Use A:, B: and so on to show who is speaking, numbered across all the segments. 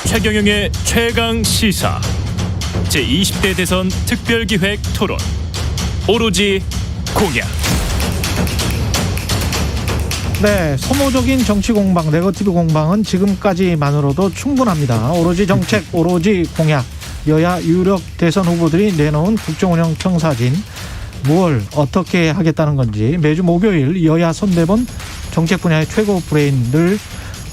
A: 최경영의 최강 시사 제20대 대선 특별기획 토론 오로지 공약.
B: 네, 소모적인 정치 공방, 네거티브 공방은 지금까지만으로도 충분합니다. 오로지 정책, 오로지 공약. 여야 유력 대선 후보들이 내놓은 국정운영 청사진, 무엇을 어떻게 하겠다는 건지 매주 목요일 여야 선대본 정책 분야의 최고 브레인들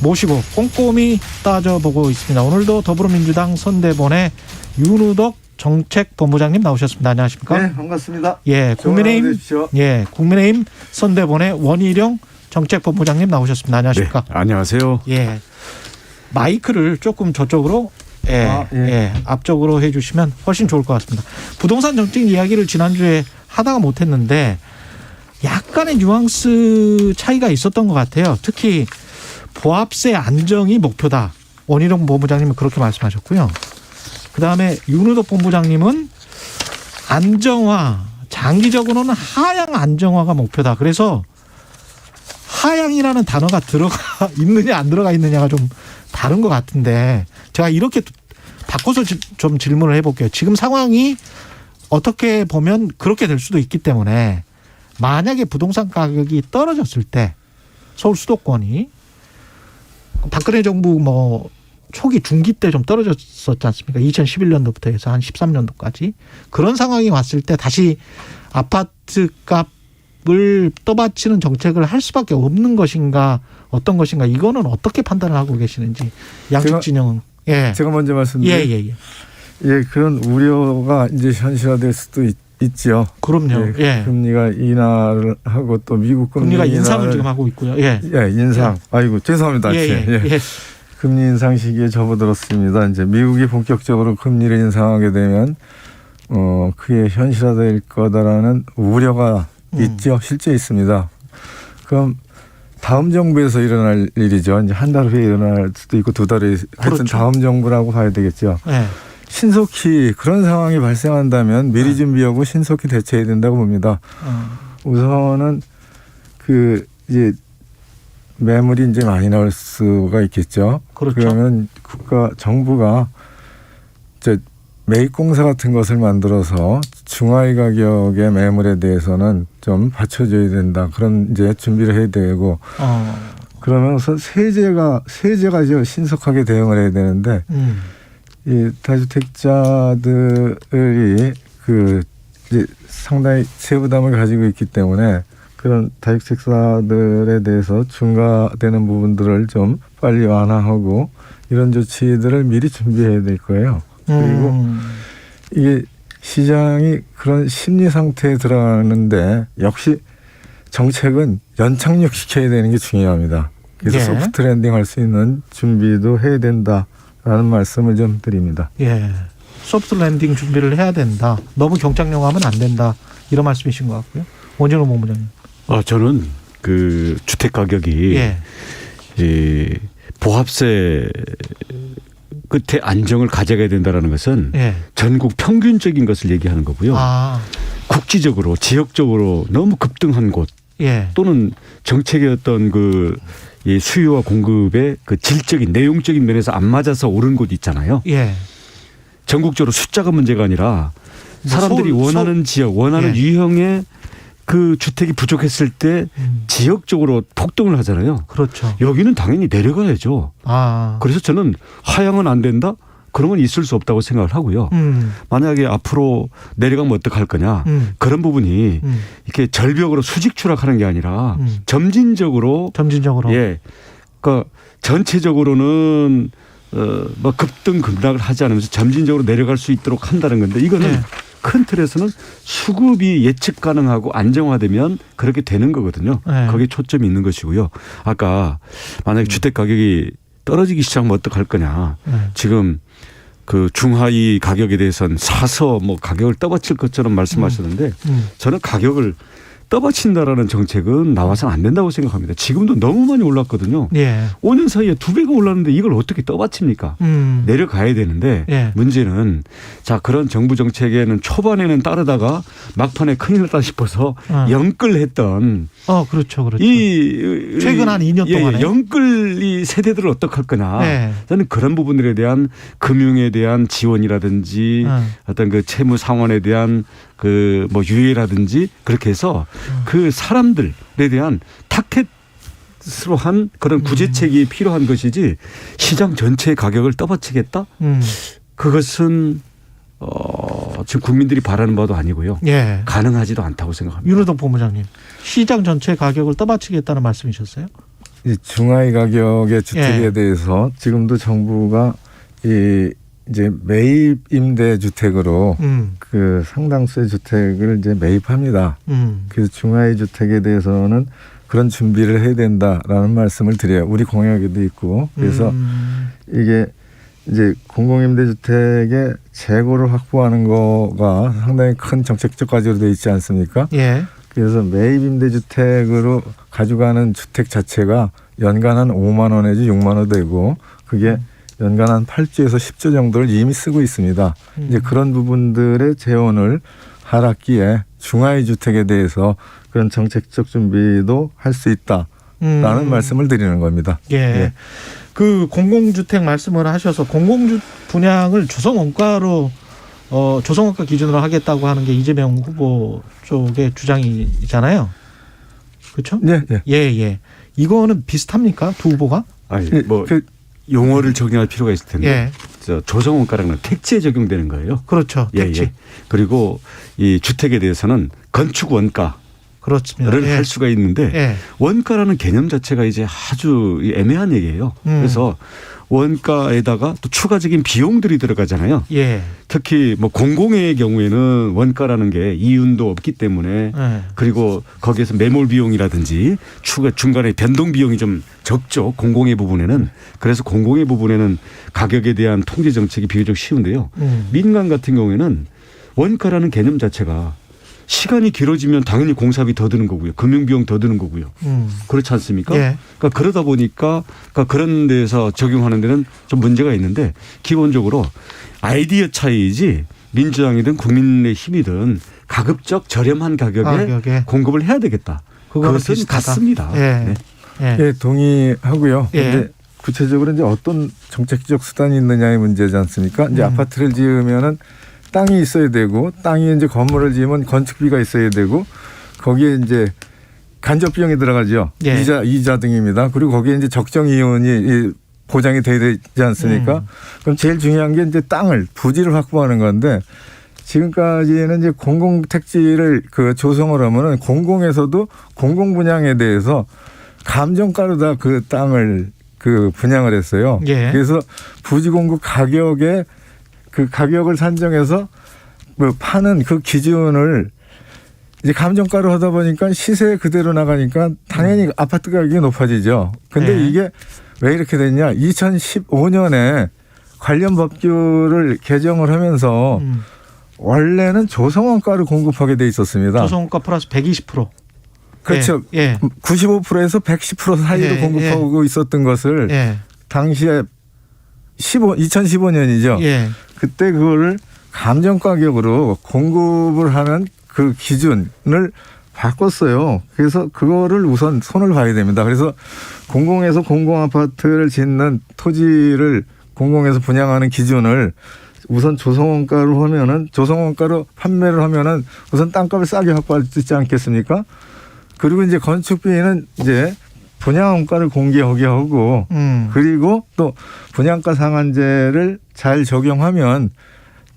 B: 모시고 꼼꼼히 따져보고 있습니다. 오늘도 더불어민주당 선대본의 윤우덕 정책본부장님 나오셨습니다. 안녕하십니까?
C: 네, 반갑습니다.
B: 예, 국민의힘 선대본의 원희룡 정책본부장님 나오셨습니다. 안녕하십니까?
D: 네, 안녕하세요.
B: 예, 마이크를 조금 저쪽으로 앞쪽으로 해주시면 훨씬 좋을 것 같습니다. 부동산 정책 이야기를 지난주에 하다가 못했는데 약간의 뉘앙스 차이가 있었던 것 같아요. 특히 보합세 안정이 목표다. 원희룡 본부장님은 그렇게 말씀하셨고요. 그다음에 윤우덕 본부장님은 안정화, 장기적으로는 하향 안정화가 목표다. 그래서 하향이라는 단어가 들어가 있느냐 안 들어가 있느냐가 좀 다른 것 같은데 제가 이렇게 바꿔서 좀 질문을 해볼게요. 지금 상황이 어떻게 보면 그렇게 될 수도 있기 때문에 만약에 부동산 가격이 떨어졌을 때 서울 수도권이 박근혜 정부 초기 중기 때 좀 떨어졌었지 않습니까? 2011년도부터 해서 한 13년도까지 그런 상황이 왔을 때 다시 아파트 값을 떠받치는 정책을 할 수밖에 없는 것인가 어떤 것인가 이거는 어떻게 판단을 하고 계시는지 양측 진영은
C: 제가 먼저 말씀드릴게요. 그런 우려가 이제 현실화될 수도 있죠.
B: 그럼요.
C: 금리가 인하를 하고 또 미국
B: 금리가 인상을 지금 하고 있고요.
C: 인상. 아이고 죄송합니다. 금리 인상 시기에 접어들었습니다. 이제 미국이 본격적으로 금리를 인상하게 되면 그게 현실화될 거다라는 우려가 있죠. 실제 있습니다. 그럼 다음 정부에서 일어날 일이죠. 이제 한 달 후에 일어날 수도 있고 두 달에 하여튼 다음 정부라고 봐야 되겠죠. 신속히 그런 상황이 발생한다면 미리 준비하고 신속히 대처해야 된다고 봅니다. 우선은 이제 매물이 이제 많이 나올 수가 있겠죠.
B: 그렇죠.
C: 그러면 정부가 매입공사 같은 것을 만들어서 중하위 가격의 매물에 대해서는 좀 받쳐줘야 된다. 그런 이제 준비를 해야 되고 그러면서 세제가 신속하게 대응을 해야 되는데 이 다주택자들이 이제 상당히 세부담을 가지고 있기 때문에 그런 다주택자들에 대해서 중과되는 부분들을 좀 빨리 완화하고 이런 조치들을 미리 준비해야 될 거예요. 그리고 이게 시장이 그런 심리 상태에 들어가는데 역시 정책은 연착륙시켜야 되는 게 중요합니다. 그래서 소프트 랜딩 할 수 있는 준비도 해야 된다라는 말씀을 좀 드립니다.
B: 소프트 랜딩 준비를 해야 된다. 너무 경착륙하면 안 된다. 이런 말씀이신 것 같고요. 원진호 본부장님.
D: 저는 그 주택 가격이 보합세 끝에 안정을 가져가야 된다라는 것은 전국 평균적인 것을 얘기하는 거고요. 국지적으로 지역적으로 너무 급등한 곳 또는 정책의 어떤 이 수요와 공급의 그 질적인 내용적인 면에서 안 맞아서 오른 곳 있잖아요. 전국적으로 숫자가 문제가 아니라 사람들이 원하는 지역, 원하는 유형의 그 주택이 부족했을 때 지역적으로 폭등을 하잖아요.
B: 그렇죠.
D: 여기는 당연히 내려가야죠. 그래서 저는 하향은 안 된다? 그런 건 있을 수 없다고 생각을 하고요. 만약에 앞으로 내려가면 어떡할 거냐. 그런 부분이 이렇게 절벽으로 수직 추락하는 게 아니라 점진적으로. 그러니까 전체적으로는 급등 급락을 하지 않으면서 점진적으로 내려갈 수 있도록 한다는 건데 이거는 큰 틀에서는 수급이 예측 가능하고 안정화되면 그렇게 되는 거거든요. 거기에 초점이 있는 것이고요. 아까 만약에 주택 가격이 떨어지기 시작하면 어떡할 거냐. 지금 그 중하위 가격에 대해서는 사서 가격을 떠받칠 것처럼 말씀하셨는데 저는 가격을 떠받친다라는 정책은 나와서는 안 된다고 생각합니다. 지금도 너무 많이 올랐거든요.
B: 예.
D: 5년 사이에 2배가 올랐는데 이걸 어떻게 떠받칩니까? 내려가야 되는데
B: 예.
D: 문제는 자 그런 정부 정책에는 초반에는 따르다가 막판에 큰일 났다 싶어서 영끌했던
B: 그렇죠.
D: 이
B: 최근 한 2년 동안에
D: 영끌 이 세대들을 어떻게 할 거냐.
B: 네.
D: 저는 그런 부분들에 대한 금융에 대한 지원이라든지 어떤 그 채무 상환에 대한 그 뭐 유예라든지 그렇게 해서 그 사람들에 대한 타켓으로 한 그런 구제책이 필요한 것이지 시장 전체의 가격을 떠받치겠다? 그것은 지금 국민들이 바라는 바도 아니고요.
B: 예.
D: 가능하지도 않다고 생각합니다.
B: 윤호동 본부장님, 시장 전체 가격을 떠받치겠다는 말씀이셨어요?
C: 중하위 가격의 주택에
B: 예.
C: 대해서 지금도 정부가 이제 매입 임대 주택으로 그 상당수의 주택을 이제 매입합니다. 그래서 중하위 주택에 대해서는 그런 준비를 해야 된다라는 말씀을 드려요. 우리 공약에도 있고. 그래서 이게 이제 공공임대주택의 재고를 확보하는 거가 상당히 큰 정책적 과제로 되어 있지 않습니까?
B: 예.
C: 그래서 매입 임대주택으로 가져가는 주택 자체가 연간 한 5만 원 내지 6만 원 되고 그게 연간 한 8조에서 10조 정도를 이미 쓰고 있습니다. 이제 그런 부분들의 재원을 하락기에 중하위 주택에 대해서 그런 정책적 준비도 할 수 있다라는 말씀을 드리는 겁니다.
B: 예.
C: 예.
B: 그 공공주택 말씀을 하셔서 공공주 분양을 조성원가로 조성원가 기준으로 하겠다고 하는 게 이재명 후보 쪽의 주장이잖아요. 그렇죠?
C: 네, 예.
B: 예. 이거는 비슷합니까? 두 후보가?
D: 아니, 뭐 용어를 적용할 필요가 있을 텐데
B: 예.
D: 조성원가라는 건 택지에 적용되는 거예요.
B: 그렇죠. 택지.
D: 예. 그리고 이 주택에 대해서는 건축 원가를
B: 그렇습니다. 예.
D: 할 수가 있는데
B: 예.
D: 원가라는 개념 자체가 이제 아주 애매한 얘기예요. 그래서 원가에다가 또 추가적인 비용들이 들어가잖아요.
B: 예.
D: 특히 뭐 공공의 경우에는 원가라는 게 이윤도 없기 때문에 그리고 거기에서 매몰 비용이라든지 추가 중간에 변동 비용이 좀 적죠. 공공의 부분에는. 그래서 공공의 부분에는 가격에 대한 통제 정책이 비교적 쉬운데요. 민간 같은 경우에는 원가라는 개념 자체가 시간이 길어지면 당연히 공사비 더 드는 거고요. 금융비용 더 드는 거고요. 그렇지 않습니까?
B: 예.
D: 그러니까 그러다 보니까 그런 데서 적용하는 데는 좀 문제가 있는데 기본적으로 아이디어 차이이지 민주당이든 국민의힘이든 가급적 저렴한 가격에 공급을 해야 되겠다. 그것은
B: 비슷하다.
D: 같습니다.
B: 예.
D: 네.
C: 예, 동의하고요.
B: 예.
C: 근데 구체적으로 이제 어떤 정책적 수단이 있느냐의 문제지 않습니까? 이제 아파트를 지으면은 땅이 있어야 되고 땅이 이제 건물을 지으면 건축비가 있어야 되고 거기에 이제 간접 비용이 들어가죠.
B: 예.
C: 이자 등입니다. 그리고 거기에 이제 적정 이윤이 보장이 돼야 되지 않습니까? 그럼 제일 중요한 게 이제 땅을 부지를 확보하는 건데 지금까지는 이제 공공 택지를 그 조성을 하면은 공공에서도 공공 분양에 대해서 감정가로 다 그 땅을 그 분양을 했어요.
B: 예.
C: 그래서 부지 공급 가격에 그 가격을 산정해서 뭐 파는 그 기준을 이제 감정가로 하다 보니까 시세 그대로 나가니까 당연히 아파트 가격이 높아지죠. 근데 이게 왜 이렇게 됐냐? 2015년에 관련 법규를 개정을 하면서 원래는 조성원가를 공급하게 돼 있었습니다.
B: 조성원가 플러스 120%.
C: 그렇죠.
B: 예.
C: 95%에서 110% 사이로 공급하고 있었던 것을 당시에 2015년이죠.
B: 예.
C: 그때 그거를 감정 가격으로 공급을 하는 그 기준을 바꿨어요. 그래서 그거를 우선 손을 봐야 됩니다. 그래서 공공에서 공공 아파트를 짓는 토지를 공공에서 분양하는 기준을 우선 조성원가로 하면은 조성원가로 판매를 하면은 우선 땅값을 싸게 확보할 수 있지 않겠습니까? 그리고 이제 건축비는 이제 분양원가를 공개하게 하고 그리고 또 분양가 상한제를 잘 적용하면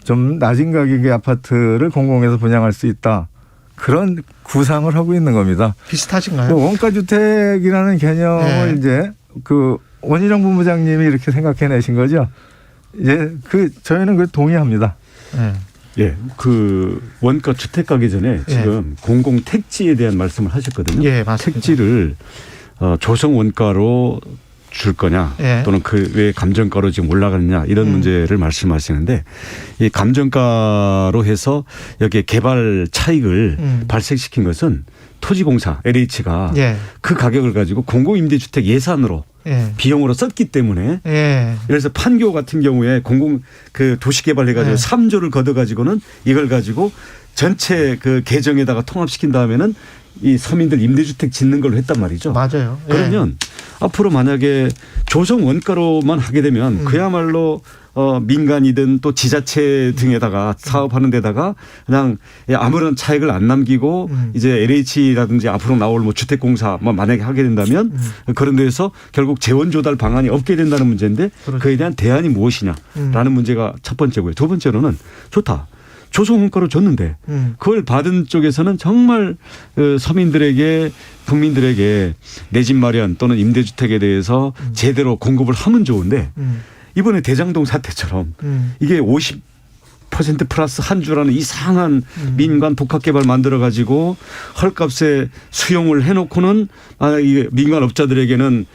C: 좀 낮은 가격의 아파트를 공공에서 분양할 수 있다. 그런 구상을 하고 있는 겁니다.
B: 비슷하신가요?
C: 원가주택이라는 개념을 이제 그 원희룡 본부장님이 이렇게 생각해내신 거죠. 이제 저희는 그 동의합니다.
D: 예, 그 원가 주택 가기 전에 지금 공공 택지에 대한 말씀을 하셨거든요.
B: 예, 맞습니다.
D: 택지를 조성 원가로 줄 거냐 또는 그 왜 감정가로 지금 올라가느냐 이런 문제를 말씀하시는데 이 감정가로 해서 여기에 개발 차익을 발생시킨 것은 토지공사 LH가
B: 예.
D: 그 가격을 가지고 공공임대주택 예산으로
B: 예.
D: 비용으로 썼기 때문에
B: 예.
D: 그래서 판교 같은 경우에 그 도시개발해가지고
B: 예.
D: 3조를 걷어가지고는 이걸 가지고 전체 그 계정에다가 통합시킨 다음에는 이 서민들 임대주택 짓는 걸로 했단 말이죠.
B: 맞아요. 예.
D: 그러면 앞으로 만약에 조정 원가로만 하게 되면 그야말로 민간이든 또 지자체 등에다가 사업하는 데다가 그냥 아무런 차익을 안 남기고 이제 LH라든지 앞으로 나올 뭐 주택공사 뭐 만약에 하게 된다면 그런 데에서 결국 재원 조달 방안이 없게 된다는 문제인데
B: 그렇죠.
D: 그에 대한 대안이 무엇이냐라는 문제가 첫 번째고요. 두 번째로는 좋다. 조성원가로 줬는데 그걸 받은 쪽에서는 정말 서민들에게 국민들에게 내 집 마련 또는 임대주택에 대해서 제대로 공급을 하면 좋은데 이번에 대장동 사태처럼 이게 50% 플러스 한 주라는 이상한 민간 복합개발 만들어 가지고 헐값에 수용을 해놓고는 이게 민간 업자들에게는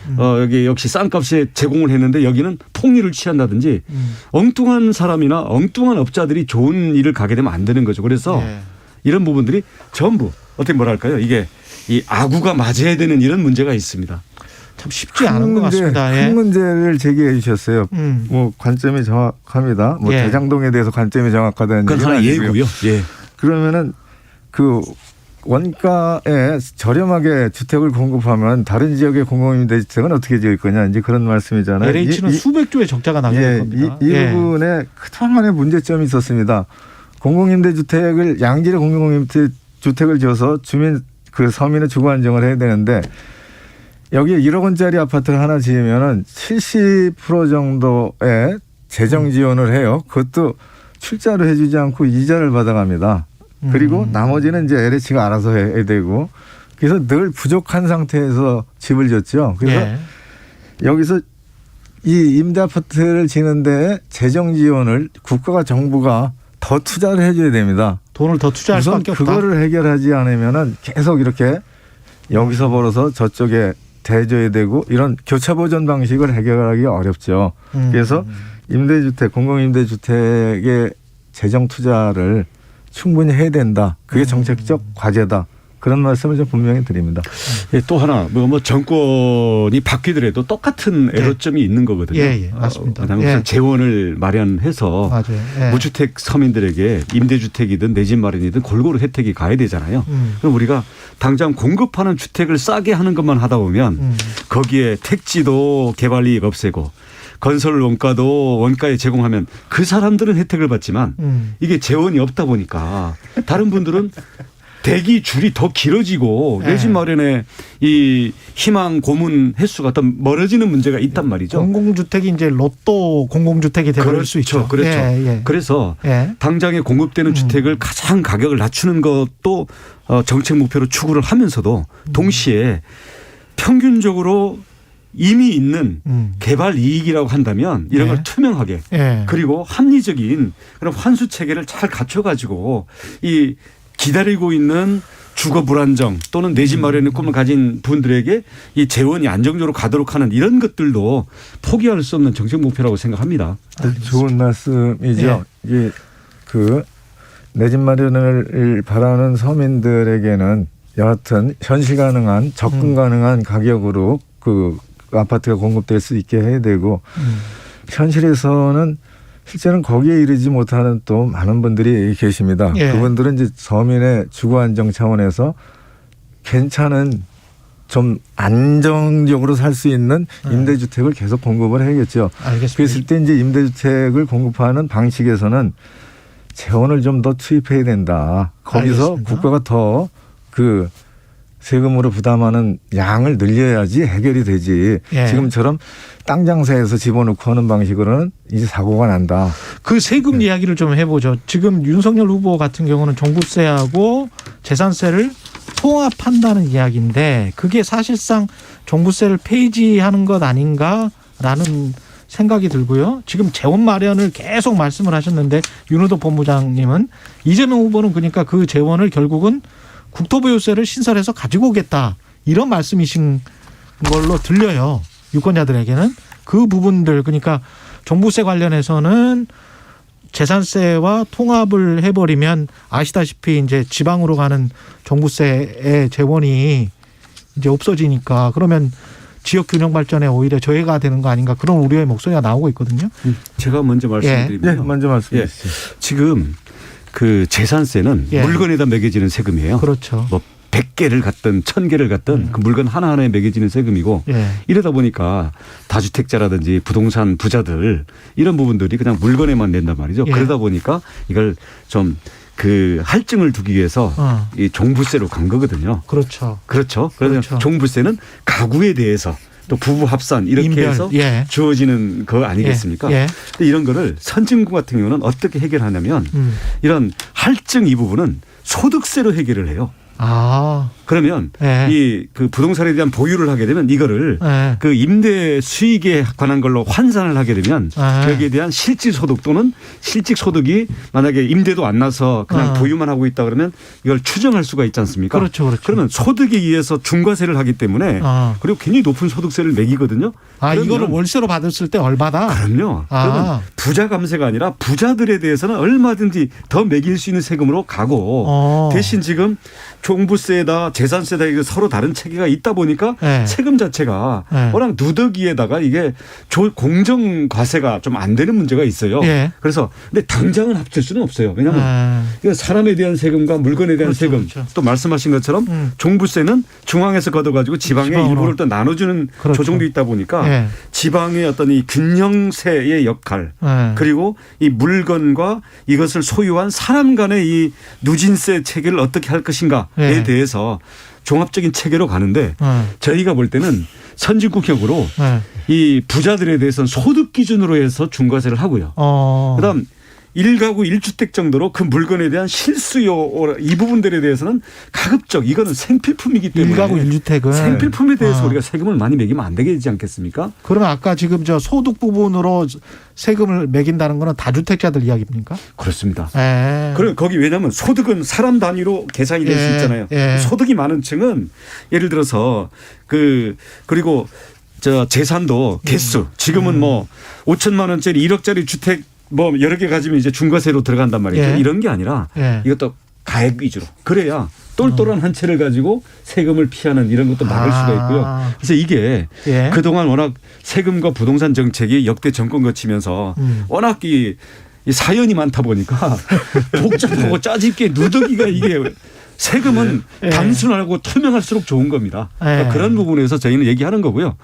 D: 여기 역시 싼 값에 제공을 했는데 여기는 폭리를 취한다든지 엉뚱한 사람이나 엉뚱한 업자들이 좋은 일을 가게 되면 안 되는 거죠. 그래서
B: 예.
D: 이런 부분들이 전부 어떻게 뭐랄까요? 이게 이 아구가 맞아야 되는 이런 문제가 있습니다.
B: 참 쉽지 않은 것 같습니다. 예.
C: 큰 문제를 제기해 주셨어요. 뭐 관점이 정확합니다. 뭐
B: 예.
C: 대장동에 대해서 관점이 정확하다는
D: 그건
C: 얘기는
D: 하나
C: 아니고요.
D: 예고요. 예.
C: 그러면은 그 원가에 저렴하게 주택을 공급하면 다른 지역의 공공임대주택은 어떻게 지을 거냐 이제 그런 말씀이잖아요.
B: LH는 수백 조의 적자가 나게 될 겁니다.
C: 이 부분에 그동안의 문제점이 있었습니다. 공공임대주택을 양질의 공공임대주택을 지어서 주민 그 서민의 주거 안정을 해야 되는데 여기에 1억 원짜리 아파트를 하나 지으면은 70% 정도의 재정 지원을 해요. 그것도 출자로 해주지 않고 이자를 받아갑니다. 그리고 나머지는 이제 LH가 알아서 해야 되고 그래서 늘 부족한 상태에서 집을 졌죠. 그래서
B: 예.
C: 여기서 이 임대 아파트를 지는데 재정 지원을 국가가 정부가 더 투자를 해줘야 됩니다.
B: 돈을 더 투자할
C: 우선
B: 수밖에 없다.
C: 그거를 해결하지 않으면은 계속 이렇게 여기서 벌어서 저쪽에 대줘야 되고 이런 교차 보전 방식을 해결하기 어렵죠. 그래서 임대주택, 공공임대주택의 재정 투자를 충분히 해야 된다. 그게 정책적 과제다. 그런 말씀을 좀 분명히 드립니다.
D: 예, 또 하나 뭐 정권이 바뀌더라도 똑같은 애로점이 있는 거거든요.
B: 예, 맞습니다.
D: 그다음에 재원을 마련해서
B: 맞아요. 예.
D: 무주택 서민들에게 임대주택이든 내 집 마련이든 골고루 혜택이 가야 되잖아요. 그럼 우리가 당장 공급하는 주택을 싸게 하는 것만 하다 보면 거기에 택지도 개발이익 없애고 건설 원가도 원가에 제공하면 그 사람들은 혜택을 받지만 이게 재원이 없다 보니까 다른 분들은 대기 줄이 더 길어지고 내 집 마련에 이 희망 고문 횟수가 더 멀어지는 문제가 있단 말이죠.
B: 공공주택이 이제 로또 공공주택이 되버릴 수 있죠.
D: 그렇죠.
B: 예.
D: 그래서
B: 예.
D: 당장에 공급되는 주택을 가장 가격을 낮추는 것도 정책 목표로 추구를 하면서도 동시에 평균적으로 이미 있는 개발 이익이라고 한다면 이런 걸 투명하게 그리고 합리적인 그런 환수 체계를 잘 갖춰가지고 이 기다리고 있는 주거 불안정 또는 내 집 마련의 꿈을 가진 분들에게 이 재원이 안정적으로 가도록 하는 이런 것들도 포기할 수 없는 정책 목표라고 생각합니다.
C: 좋은 말씀이죠. 이게 그 내 집 마련을 바라는 서민들에게는 여하튼 현실 가능한 접근 가능한 가격으로 그 아파트가 공급될 수 있게 해야 되고 현실에서는 실제는 거기에 이르지 못하는 또 많은 분들이 계십니다.
B: 예.
C: 그분들은 이제 서민의 주거 안정 차원에서 괜찮은 좀 안정적으로 살 수 있는 임대주택을 계속 공급을 해야겠죠.
B: 알겠습니다.
C: 그랬을 때 이제 임대주택을 공급하는 방식에서는 재원을 좀 더 투입해야 된다. 거기서
B: 알겠습니다.
C: 국가가 더 그 세금으로 부담하는 양을 늘려야지 해결이 되지.
B: 예.
C: 지금처럼 땅 장사해서 집어넣고 하는 방식으로는 이제 사고가 난다.
B: 그 세금 이야기를 좀 해보죠. 지금 윤석열 후보 같은 경우는 종부세하고 재산세를 통합한다는 이야기인데 그게 사실상 종부세를 폐지하는 것 아닌가라는 생각이 들고요. 지금 재원 마련을 계속 말씀을 하셨는데 윤호도 본부장님은 이재명 후보는 그러니까 그 재원을 결국은 국토보유세를 신설해서 가지고 오겠다. 이런 말씀이신 걸로 들려요. 유권자들에게는. 그 부분들 그러니까 종부세 관련해서는 재산세와 통합을 해버리면 아시다시피 이제 지방으로 가는 종부세의 재원이 이제 없어지니까 그러면 지역 균형 발전에 오히려 저해가 되는 거 아닌가 그런 우려의 목소리가 나오고 있거든요.
D: 제가 먼저 말씀드리면
C: 먼저 말씀해 주시죠.
D: 지금 그 재산세는 물건에다 매겨지는 세금이에요.
B: 그렇죠.
D: 뭐 100개를 갖든 1000개를 갖든 그 물건 하나하나에 매겨지는 세금이고 이러다 보니까 다주택자라든지 부동산 부자들 이런 부분들이 그냥 물건에만 낸단 말이죠. 그러다 보니까 이걸 좀 그 할증을 두기 위해서 이 종부세로 간 거거든요.
B: 그렇죠.
D: 그래서 종부세는 가구에 대해서 또 부부 합산 이렇게 인별, 해서 주어지는 거 아니겠습니까? 근데 이런 거를 선진국 같은 경우는 어떻게 해결하냐면 이런 할증 이 부분은 소득세로 해결을 해요. 그러면 이 그 부동산에 대한 보유를 하게 되면 이거를 그 임대 수익에 관한 걸로 환산을 하게 되면 여기에 대한 실질소득 또는 실직소득이 만약에 임대도 안 나서 그냥 보유만 하고 있다 그러면 이걸 추정할 수가 있지 않습니까?
B: 그렇죠.
D: 그러면 소득에 의해서 중과세를 하기 때문에 그리고 굉장히 높은 소득세를 매기거든요.
B: 이거를 월세로 받았을 때 얼마다?
D: 그럼요. 그러면 부자 감세가 아니라 부자들에 대해서는 얼마든지 더 매길 수 있는 세금으로 가고 대신 지금 종부세다 재산세다 이게 서로 다른 체계가 있다 보니까 세금 자체가 워낙 누더기에다가 이게 공정과세가 좀 안 되는 문제가 있어요. 그래서 근데 당장은 합칠 수는 없어요. 왜냐하면 이건 사람에 대한 세금과 물건에 대한 세금 또 말씀하신 것처럼 종부세는 중앙에서 걷어가지고 지방의 일부를 또 나눠주는 조정도 있다 보니까 지방의 어떤 이 균형세의 역할 그리고 이 물건과 이것을 소유한 사람 간의 이 누진세 체계를 어떻게 할 것인가에 대해서 종합적인 체계로 가는데 저희가 볼 때는 선진국형으로 이 부자들에 대해서는 소득 기준으로 해서 중과세를 하고요. 그다음 1가구 1주택 정도로 그 물건에 대한 실수요 이 부분들에 대해서는 가급적 이거는 생필품이기 때문에
B: 1가구 1주택은
D: 생필품에 대해서 우리가 세금을 많이 매기면 안 되지 않겠습니까?
B: 그러면 아까 지금 저 소득 부분으로 세금을 매긴다는 거는 다주택자들 이야기입니까?
D: 그렇습니다. 그럼 거기 왜냐하면 소득은 사람 단위로 계산이 될 수 있잖아요. 소득이 많은 층은 예를 들어서 그리고 저 재산도 개수 지금은 뭐 5천만 원짜리 1억짜리 주택 뭐 여러 개 가지면 이제 중과세로 들어간단 말이죠. 이런 게 아니라 이것도 가액 위주로. 그래야 똘똘한 한 채를 가지고 세금을 피하는 이런 것도 막을 수가 있고요. 그래서 이게 그동안 워낙 세금과 부동산 정책이 역대 정권 거치면서 워낙 이 사연이 많다 보니까 복잡하고 짜집게 누더기가 이게 세금은 단순하고 투명할수록 좋은 겁니다. 그러니까 그런 부분에서 저희는 얘기하는 거고요.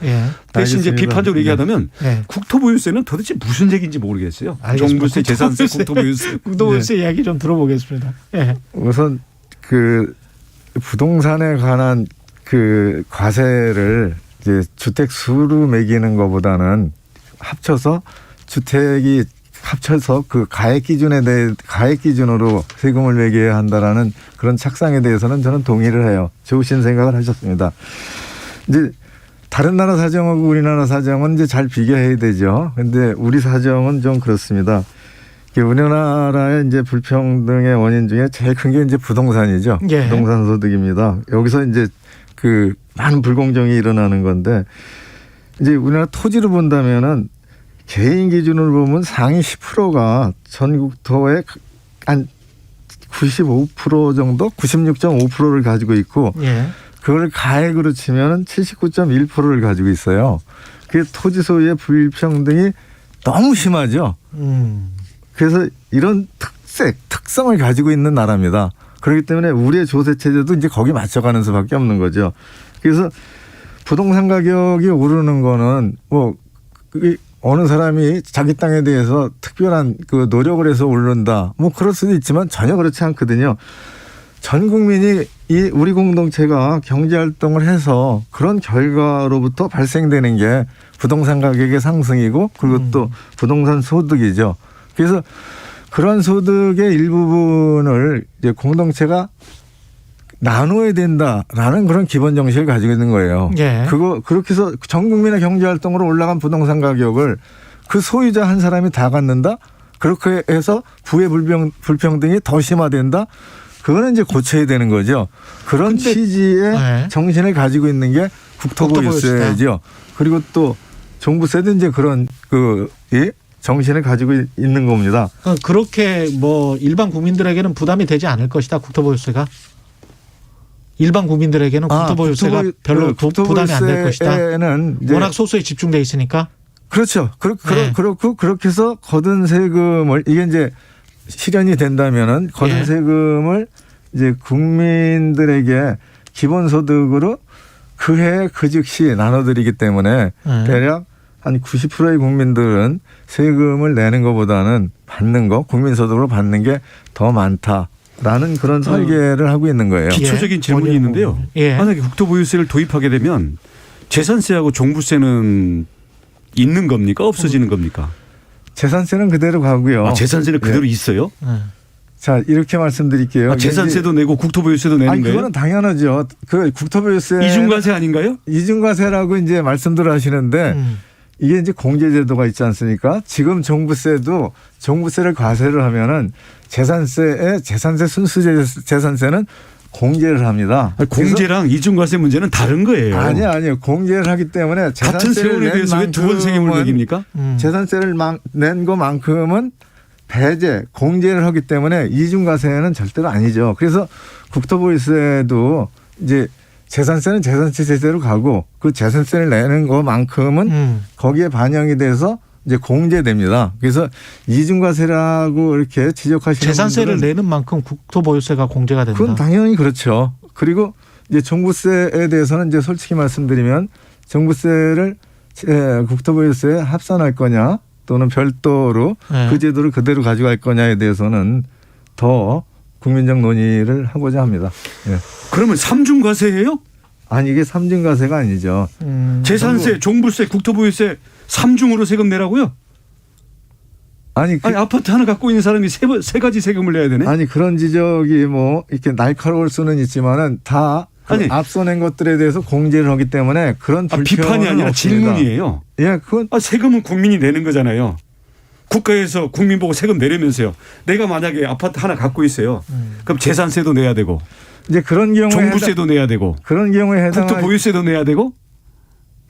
D: 대신 이제 비판적으로 얘기하자면 국토보유세는 도대체 무슨 얘기인지 모르겠어요. 종부세, 재산세, 국토보유세.
B: 국토보유세 이야기 좀 들어보겠습니다.
C: 우선 그 부동산에 관한 그 과세를 이제 주택 수로 매기는 것보다는 합쳐서 그 가액 기준에 대해 가액 기준으로 세금을 매겨야 한다라는 그런 착상에 대해서는 저는 동의를 해요. 좋으신 생각을 하셨습니다. 이제 다른 나라 사정하고 우리나라 사정은 이제 잘 비교해야 되죠. 그런데 우리 사정은 좀 그렇습니다. 우리나라의 이제 불평등의 원인 중에 제일 큰 게 이제 부동산이죠. 부동산 소득입니다. 여기서 이제 그 많은 불공정이 일어나는 건데 이제 우리나라 토지를 본다면은 개인 기준으로 보면 상위 10%가 전국토의 한 95% 정도, 96.5%를 가지고 있고 그걸 가액으로 치면 79.1%를 가지고 있어요. 그 토지 소유의 불평등이 너무 심하죠. 그래서 이런 특성을 가지고 있는 나라입니다. 그렇기 때문에 우리의 조세 체제도 이제 거기 맞춰가는 수밖에 없는 거죠. 그래서 부동산 가격이 오르는 거는 뭐 어느 사람이 자기 땅에 대해서 특별한 그 노력을 해서 오른다. 뭐 그럴 수도 있지만 전혀 그렇지 않거든요. 전 국민이 이 우리 공동체가 경제 활동을 해서 그런 결과로부터 발생되는 게 부동산 가격의 상승이고 그리고 또 부동산 소득이죠. 그래서 그런 소득의 일부분을 이제 공동체가 나눠야 된다라는 그런 기본 정신을 가지고 있는 거예요. 그렇게 해서 전 국민의 경제 활동으로 올라간 부동산 가격을 그 소유자 한 사람이 다 갖는다. 그렇게 해서 부의 불평등이 더 심화된다. 그거는 이제 고쳐야 되는 거죠. 그런 취지의 정신을 가지고 있는 게 국토보유세죠. 그리고 또 종부세도 이제 그런 정신을 가지고 있는 겁니다.
B: 그렇게 뭐 일반 국민들에게는 부담이 되지 않을 것이다. 국토보유세가. 일반 국민들에게는 국토보유세가 별로 부담이 안 될 것이다. 워낙 소수에 집중돼 있으니까.
C: 그렇죠. 그렇고 그렇게 해서 거둔 세금을 이게 이제 실현이 된다면은 거둔 세금을 이제 국민들에게 기본소득으로 그해 그 즉시 나눠드리기 때문에 대략 한 90%의 국민들은 세금을 내는 것보다는 받는 거, 국민소득으로 받는 게 더 많다라는 그런 설계를 하고 있는 거예요.
D: 기초적인 질문이 있는데요. 만약에 국토보유세를 도입하게 되면 재산세하고 종부세는 있는 겁니까? 없어지는 겁니까?
C: 재산세는 그대로 가고요.
D: 재산세는 그대로 있어요?
C: 자, 이렇게 말씀드릴게요.
D: 재산세도 내고 국토보유세도 내는 거예요?
C: 그거는 당연하죠. 그 국토보유세
D: 이중과세 아닌가요?
C: 이중과세라고 이제 말씀들 하시는데 이게 이제 공제제도가 있지 않습니까? 지금 종부세도 종부세를 과세를 하면은 재산세 순수 재산세는 공제를 합니다.
D: 공제랑 이중과세 문제는 다른 거예요.
C: 아니요. 공제를 하기 때문에
D: 같은 세월에 대해서 왜 두 번 세금을 매깁니까?
C: 재산세를 낸 것만큼은 배제, 공제를 하기 때문에 이중과세는 절대로 아니죠. 그래서 국토보유세도 이제 재산세는 재산세 제재로 가고 그 재산세를 내는 것만큼은 거기에 반영이 돼서 이제 공제됩니다. 그래서 이중과세라고 이렇게 지적하시는
B: 재산세를 내는 만큼 국토보유세가 공제가 된다.
C: 그건 당연히 그렇죠. 그리고 이제 종부세에 대해서는 이제 솔직히 말씀드리면 종부세를 국토보유세에 합산할 거냐 또는 별도로 그 제도를 그대로 가져갈 거냐에 대해서는 더 국민적 논의를 하고자 합니다.
D: 그러면 삼중과세예요?
C: 아니 이게 삼중과세가 아니죠.
D: 재산세, 종부세, 국토보유세 3중으로 세금 내라고요? 아니 아파트 하나 갖고 있는 사람이 세 가지 세금을 내야 되네?
C: 아니 그런 지적이 뭐 이렇게 날카로울 수는 있지만은 다 앞서 낸 것들에 대해서 공제를 하기 때문에 그런 불편은
D: 비판이 아니라
C: 없습니다.
D: 질문이에요.
C: 그건
D: 세금은 국민이 내는 거잖아요. 국가에서 국민 보고 세금 내려면서요. 내가 만약에 아파트 하나 갖고 있어요. 그럼 재산세도 내야 되고,
C: 이제 그런 경우에
D: 종부세도 내야 되고,
C: 그런 경우에 해당
D: 국토보유세도 내야 되고.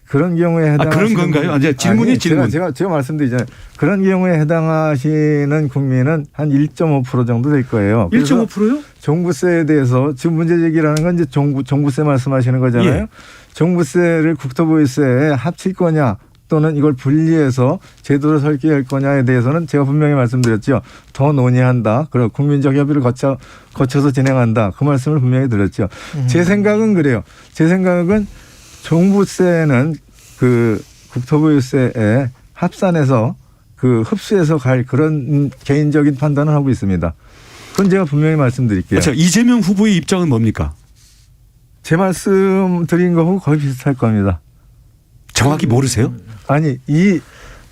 C: 그런 경우에 해당
D: 그런 건가요? 이제 질문이 질문.
C: 제가 말씀드리잖아요. 그런 경우에 해당하시는 국민은 한 1.5% 정도 될 거예요.
D: 1.5%요?
C: 종부세에 대해서 지금 문제 제기라는 건 이제 종부세 말씀하시는 거잖아요. 종부세를 국토보유세에 합칠 거냐 또는 이걸 분리해서 제도를 설계할 거냐에 대해서는 제가 분명히 말씀드렸죠. 더 논의한다. 그리고 국민적 협의를 거쳐서 진행한다. 그 말씀을 분명히 드렸죠. 제 생각은 그래요. 제 생각은 종부세는 그 국토보유세에 합산해서 그 흡수해서 갈 그런 개인적인 판단을 하고 있습니다. 그건 제가 분명히 말씀드릴게요.
D: 이재명 후보의 입장은 뭡니까?
C: 제 말씀 드린 거하고 거의 비슷할 겁니다.
D: 정확히 모르세요?
C: 아니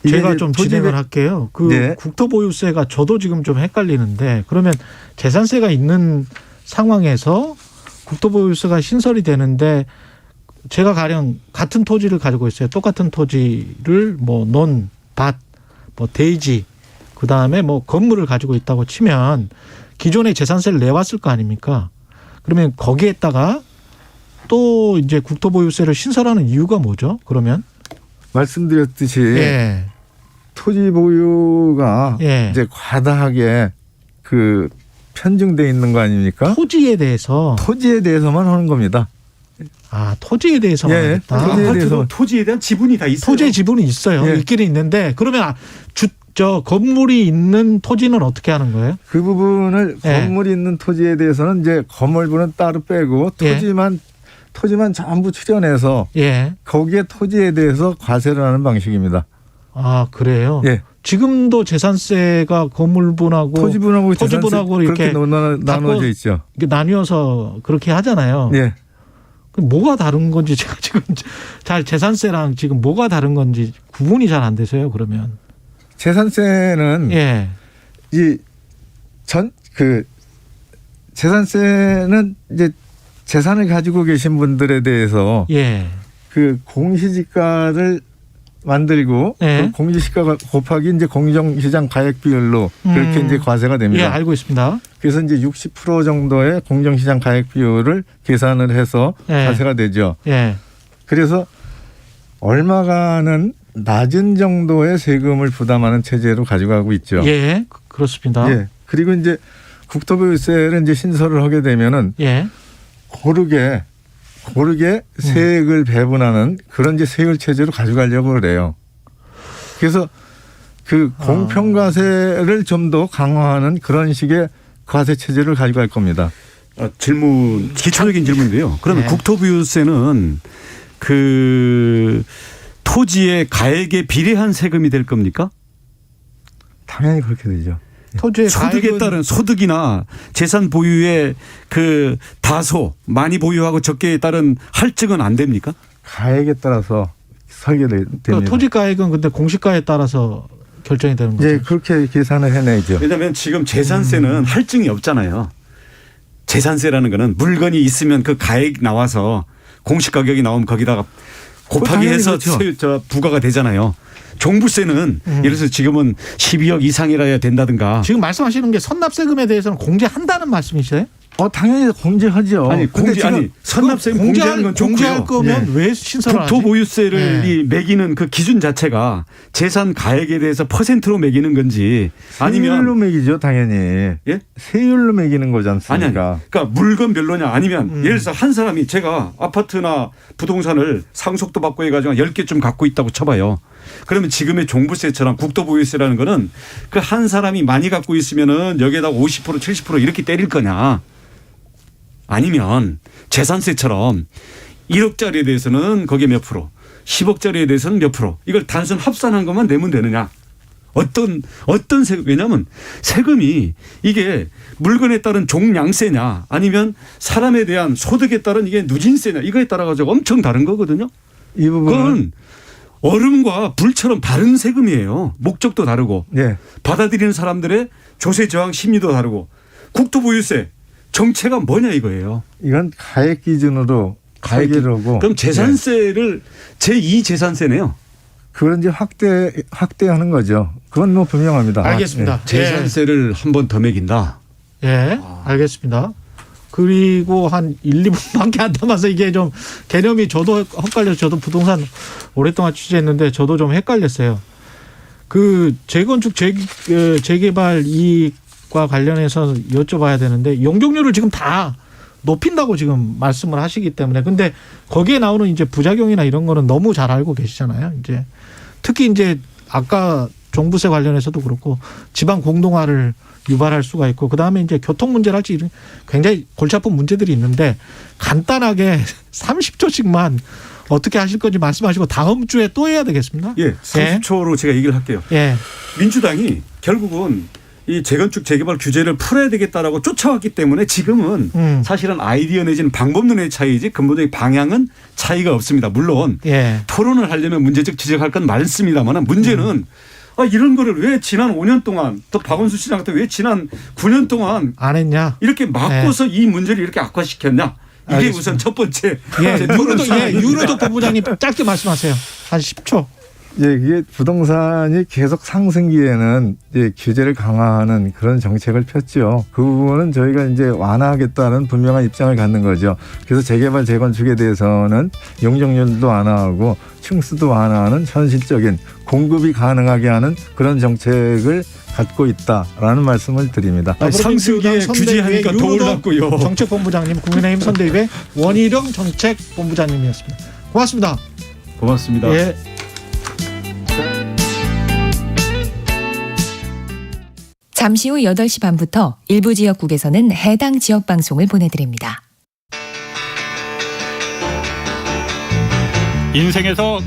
B: 제가 좀 진행을 할게요. 국토보유세가 저도 지금 좀 헷갈리는데 그러면 재산세가 있는 상황에서 국토보유세가 신설이 되는데 제가 가령 같은 토지를 가지고 있어요. 똑같은 토지를 논, 밭, 대지, 그 다음에 건물을 가지고 있다고 치면 기존에 재산세를 내왔을 거 아닙니까? 그러면 거기에다가 또 이제 국토보유세를 신설하는 이유가 뭐죠? 그러면
C: 말씀드렸듯이 토지 보유가 이제 과다하게 그 편중돼 있는 거 아닙니까?
B: 토지에 대해서만
C: 하는 겁니다.
B: 토지에 대해서만 하겠다.
D: 토지에 대한 지분이 다 있어요.
B: 토지의 지분이 있어요. 있기는 있는데 그러면 건물이 있는 토지는 어떻게 하는 거예요?
C: 그 부분을 건물이 있는 토지에 대해서는 이제 건물부는 따로 빼고 토지만 전부 출연해서 거기에 토지에 대해서 과세를 하는 방식입니다.
B: 그래요? 지금도 재산세가 건물분하고 토지분하고 이렇게
C: 나눠져 있죠.
B: 나뉘어서 그렇게 하잖아요. 뭐가 다른 건지 제가 지금 재산세랑 지금 뭐가 다른 건지 구분이 잘 안 되세요. 그러면
C: 재산세는 재산세는 이제 재산을 가지고 계신 분들에 대해서 그 공시지가를 만들고 그 공시지가 곱하기 이제 공정시장 가액 비율로 그렇게 이제 과세가 됩니다.
B: 알고 있습니다.
C: 그래서 이제 60% 정도의 공정시장 가액 비율을 계산을 해서 과세가 되죠. 그래서 얼마가는 낮은 정도의 세금을 부담하는 체제로 가져가고 있죠.
B: 예, 그렇습니다.
C: 예. 그리고 이제 국토부유세를 이제 신설을 하게 되면은
B: 예.
C: 고르게 세액을 배분하는 그런 이제 세율 체제로 가져가려고 그래요. 그래서 그 공평과세를 좀 더 강화하는 그런 식의 과세 체제를 가져갈 겁니다.
D: 질문, 기초적인 질문인데요. 그러면
B: 네.
D: 국토부유세는 그 토지의 가액에 비례한 세금이 될 겁니까?
C: 당연히 그렇게 되죠.
B: 토지의
D: 소득에
B: 가액은-
D: 따른 소득이나 재산 보유의 그 다소 많이 보유하고 적게에 따른 할증은 안 됩니까?
C: 가액에 따라서 설계됩니다.
B: 그 토지가액은 근데 공시가에 따라서 결정이 되는 거죠.
C: 예, 그렇게 계산을 해내죠.
D: 왜냐하면 지금 재산세는 할증이 없잖아요. 재산세라는 거는 물건이 있으면 그 가액 나와서 공시가격이 나오면 거기다가 곱하기 해서
C: 그렇죠.
D: 부과가 되잖아요. 종부세는 예를 들어서 지금은 12억 이상이라야 된다든가.
B: 지금 말씀하시는 게 선납세금에 대해서는 공제한다는 말씀이세요?
C: 당연히 공제하죠.
D: 아니 선납세금 공제하는 건
B: 공제할
D: 좋고요.
B: 거면 왜 신설을 하지?
D: 국토보유세를
B: 예.
D: 이 매기는 그 기준 자체가 재산 가액에 대해서 퍼센트로 매기는 건지
C: 세율로
D: 아니면
C: 매기죠, 당연히.
D: 예?
C: 세율로 매기는 거지 않습니까?
D: 아니. 그러니까 물건별로냐 아니면 예를 들어서 한 사람이 제가 아파트나 부동산을 상속도 받고 해가지고 10개쯤 갖고 있다고 쳐봐요. 그러면 지금의 종부세처럼 국토보유세라는 거는 그 한 사람이 많이 갖고 있으면은 여기에다가 50% 70% 이렇게 때릴 거냐. 아니면 재산세처럼 1억짜리에 대해서는 거기에 몇 프로, 10억짜리에 대해서는 몇 프로 이걸 단순 합산한 것만 내면 되느냐. 어떤 세금, 왜냐하면 세금이 이게 물건에 따른 종량세냐 아니면 사람에 대한 소득에 따른 이게 누진세냐 이거에 따라 가지고 엄청 다른 거거든요.
C: 이 부분은
D: 그건 얼음과 불처럼 다른 세금이에요. 목적도 다르고
C: 예.
D: 받아들이는 사람들의 조세 저항 심리도 다르고 국토보유세 정체가 뭐냐 이거예요.
C: 이건 가액 기준으로 가액을 하고.
D: 그럼 재산세를 제2 재산세네요.
C: 그건 이제 확대하는 거죠. 그건 뭐 분명합니다.
B: 알겠습니다.
D: 재산세를 한 번 더 매긴다.
B: 예, 알겠습니다. 그리고 한 1, 2분밖에 안 남아서 이게 좀 개념이 저도 헷갈려서 저도 부동산 오랫동안 취재했는데 저도 좀 헷갈렸어요. 그 재건축 재개발 이익과 관련해서 여쭤봐야 되는데 용적률을 지금 다 높인다고 지금 말씀을 하시기 때문에 근데 거기에 나오는 이제 부작용이나 이런 거는 너무 잘 알고 계시잖아요. 이제 특히 이제 아까 종부세 관련해서도 그렇고 지방 공동화를 유발할 수가 있고 그다음에 이제 교통 문제랄지 굉장히 골치 아픈 문제들이 있는데 간단하게 30초씩만 어떻게 하실 건지 말씀하시고 다음 주에 또 해야 되겠습니다.
D: 예, 30초로 제가 얘기를 할게요.
B: 예.
D: 민주당이 결국은 이 재건축 재개발 규제를 풀어야 되겠다라고 쫓아왔기 때문에 지금은 사실은 아이디어 내지는 방법론의 차이지 근본적인 방향은 차이가 없습니다. 물론
B: 예.
D: 토론을 하려면 문제적 지적할 건 많습니다만 문제는 이런 거를 왜 지난 5년 동안 또 박원순 시장 같은 왜 지난 9년 동안
B: 안 했냐?
D: 이렇게 막고서 이 문제를 이렇게 악화시켰냐? 이게
B: 알겠습니다.
D: 우선 첫 번째.
B: 유로도 본부장님 짧게 말씀하세요. 한 10초.
C: 예, 이게 부동산이 계속 상승기에는 이제 규제를 강화하는 그런 정책을 폈죠. 그 부분은 저희가 이제 완화하겠다는 분명한 입장을 갖는 거죠. 그래서 재개발 재건축에 대해서는 용적률도 완화하고 층수도 완화하는 현실적인 공급이 가능하게 하는 그런 정책을 갖고 있다라는 말씀을 드립니다.
D: 상승기에 규제하니까 더 올랐고요.
B: 정책본부장님 국민의힘 선대위의 원희룡 정책본부장님이었습니다. 고맙습니다.
D: 고맙습니다.
B: 예.
E: 잠시 후 8시 반부터 일부 지역국에서는 해당 지역 방송을 보내드립니다.
A: 인생에서 가장